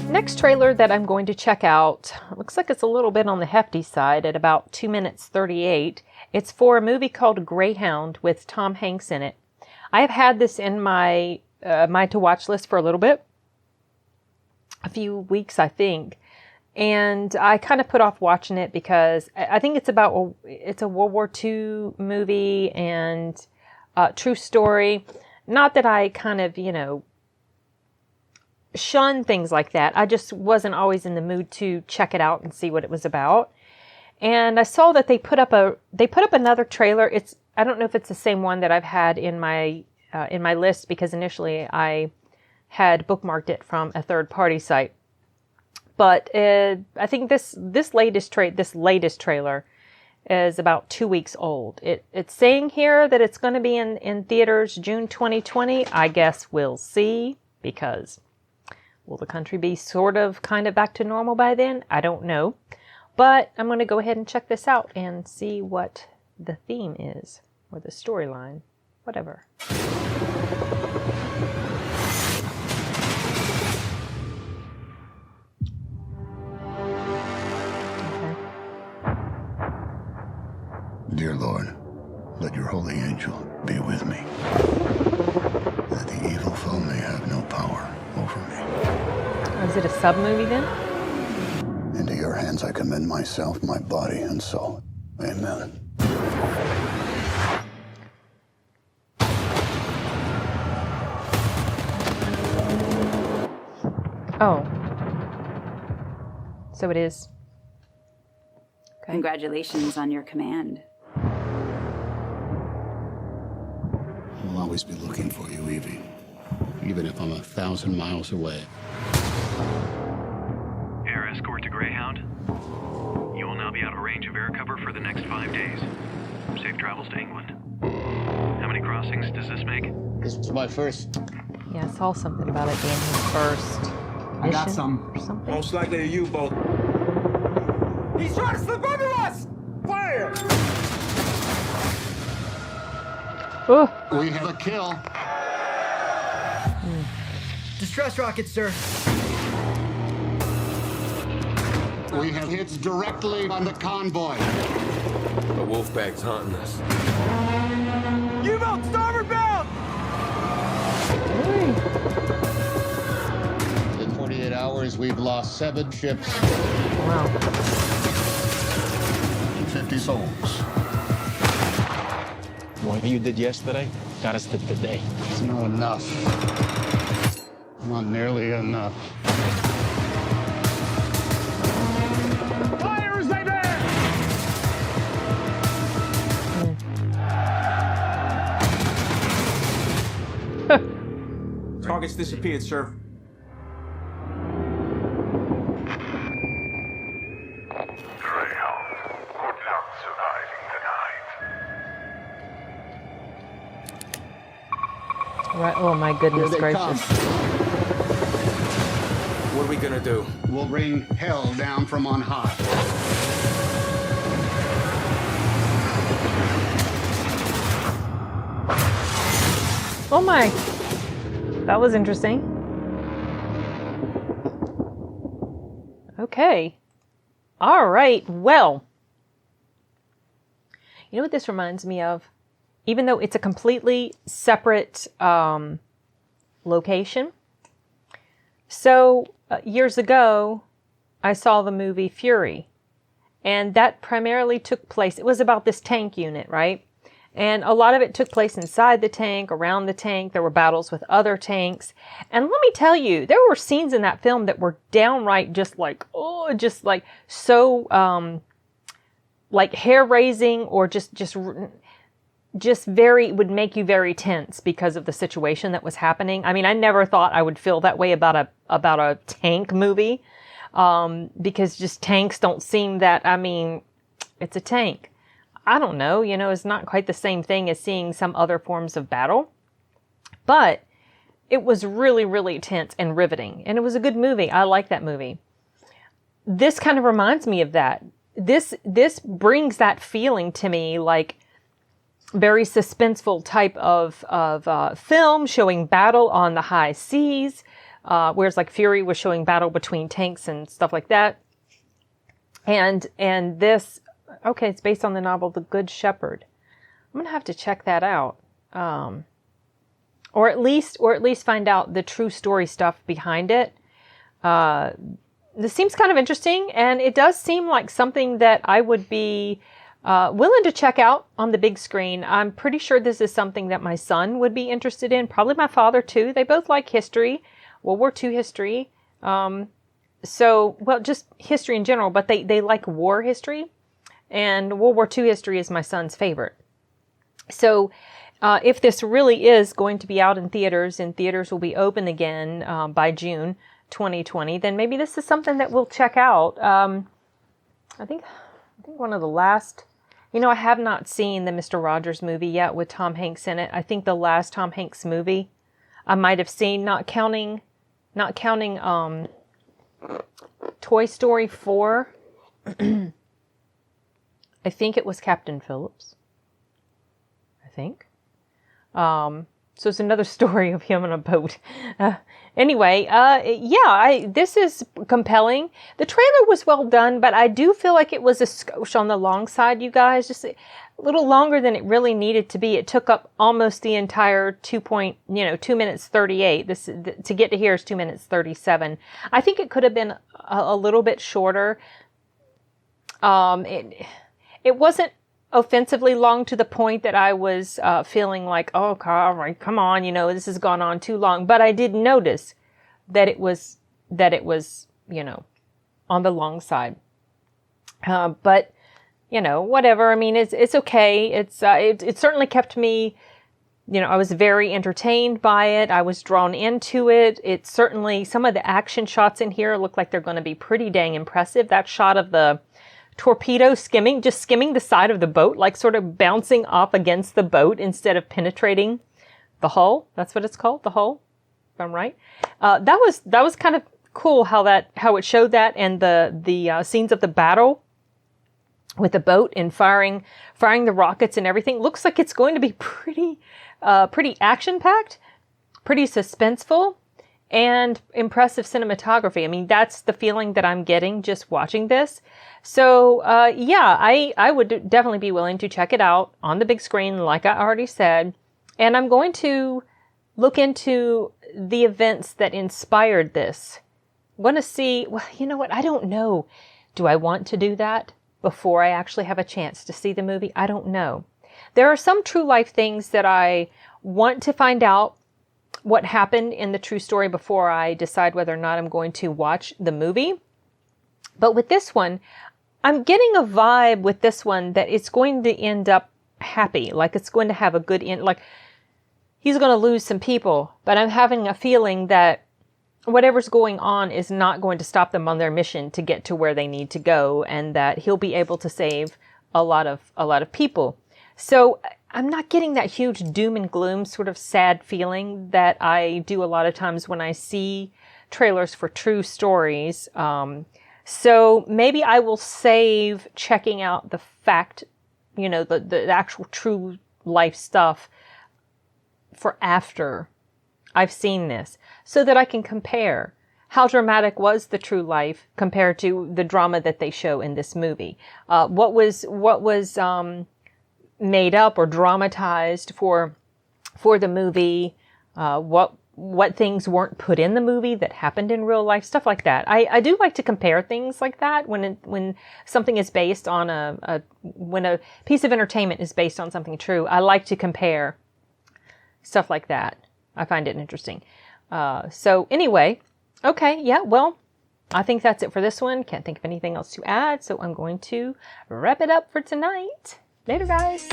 Next trailer that I'm going to check out, looks like it's a little bit on the hefty side at about 2 minutes 38. It's for a movie called Greyhound with Tom Hanks in it. I have had this in my to watch list for a little bit, a few weeks I think, and I kind of put off watching it because I think it's a World War II movie and true story. Not that I kind of, shun things like that. I just wasn't always in the mood to check it out and see what it was about. And I saw that they put up another trailer. I don't know if it's the same one that I've had in my list, because initially I had bookmarked it from a third party site. But I think this latest trailer is about 2 weeks old. It's saying here that it's going to be in theaters June 2020. I guess we'll see, because will the country be kind of back to normal by then? I don't know. But I'm going to go ahead and check this out and see what the theme is, or the storyline, whatever. Dear Lord, let your holy angel be with me, that the evil foe may have no power over me. Is it a sub-movie then? Into your hands I commend myself, my body, and soul. Amen. Oh. So it is. Okay. Congratulations on your command. I'll always be looking for you, Evie, even if I'm 1,000 miles away. Air escort to Greyhound. You will now be out of range of air cover for the next 5 days. Safe travels to England. How many crossings does this make? This is my first. Yeah, I saw something about it being his first mission. I got some. Or something. Most likely a U-boat. He's trying to slip under us! Fire! Oh. We have a kill. Distress rocket, sir. We have hits directly on the convoy. A wolfpack's hunting us. U-boat, starboard bound! In 48 hours, we've lost 7 ships Wow. and 50 souls. What you did yesterday got us to today. It's not enough. Not nearly enough. Fire as they bear! Target's disappeared, sir. Greyhound, good luck surviving the night. Right. Oh my goodness Here they gracious. What are we gonna do? We'll bring hell down from on high. Oh my. That was interesting. Okay. All right. Well, you know what this reminds me of? Even though it's a completely separate location. So years ago, I saw the movie Fury. And that primarily took place, it was about this tank unit, right? And a lot of it took place inside the tank, around the tank. There were battles with other tanks. And let me tell you, there were scenes in that film that were downright just like so like hair-raising, or just very, would make you very tense because of the situation that was happening. I mean, I never thought I would feel that way about a tank movie, because just tanks don't seem that, I mean, it's a tank. I don't know, it's not quite the same thing as seeing some other forms of battle, but it was really, really tense and riveting, and it was a good movie. I like that movie. This kind of reminds me of that. This brings that feeling to me, like very suspenseful type of film showing battle on the high seas, whereas like Fury was showing battle between tanks and stuff like that. And this, okay, it's based on the novel The Good Shepherd. I'm gonna have to check that out, or at least find out the true story stuff behind it. This seems kind of interesting, and it does seem like something that I would be willing to check out on the big screen. I'm pretty sure this is something that my son would be interested in. Probably my father too. They both like history, World War II history. So, well, just history in general, but they like war history, and World War II history is my son's favorite. So, if this really is going to be out in theaters, and theaters will be open again by June 2020, then maybe this is something that we'll check out. I think one of the last, I have not seen the Mr. Rogers movie yet with Tom Hanks in it. I think the last Tom Hanks movie I might have seen, not counting Toy Story 4. I think it was Captain Phillips. I think. So it's another story of him on a boat. This is compelling. The trailer was well done, but I do feel like it was a skosh on the long side, you guys. Just a little longer than it really needed to be. It took up almost the entire 2 minutes 38. To get to here is 2 minutes 37. I think it could have been a little bit shorter. It wasn't offensively long to the point that I was feeling like, oh, all right, come on, this has gone on too long. But I did notice that it was on the long side. But whatever. I mean, it's okay. It certainly kept me. I was very entertained by it. I was drawn into it. It certainly, some of the action shots in here look like they're going to be pretty dang impressive. That shot of the torpedo skimming the side of the boat, like sort of bouncing off against the boat instead of penetrating the hull. That's what it's called, the hull, if I'm right. That was kind of cool how it showed that, and the scenes of the battle with the boat and firing the rockets and everything. Looks like it's going to be pretty action packed, pretty suspenseful, and impressive cinematography. I mean, that's the feeling that I'm getting just watching this. So, I would definitely be willing to check it out on the big screen, like I already said. And I'm going to look into the events that inspired this. I'm going to see, well, you know what? I don't know. Do I want to do that before I actually have a chance to see the movie? I don't know. There are some true life things that I want to find out what happened in the true story before I decide whether or not I'm going to watch the movie. But with this one, I'm getting a vibe with this one that it's going to end up happy. Like it's going to have a good end. Like he's going to lose some people, but I'm having a feeling that whatever's going on is not going to stop them on their mission to get to where they need to go, and that he'll be able to save a lot of people. So I'm not getting that huge doom and gloom sort of sad feeling that I do a lot of times when I see trailers for true stories. So maybe I will save checking out the fact, the actual true life stuff for after I've seen this, so that I can compare how dramatic was the true life compared to the drama that they show in this movie. What was made up or dramatized for the movie, what things weren't put in the movie that happened in real life, stuff like that. I do like to compare things like that when something is based on when a piece of entertainment is based on something true. I like to compare stuff like that. I find it interesting. So anyway, okay, yeah, well, I think that's it for this one. Can't think of anything else to add, so I'm going to wrap it up for tonight. Later, guys.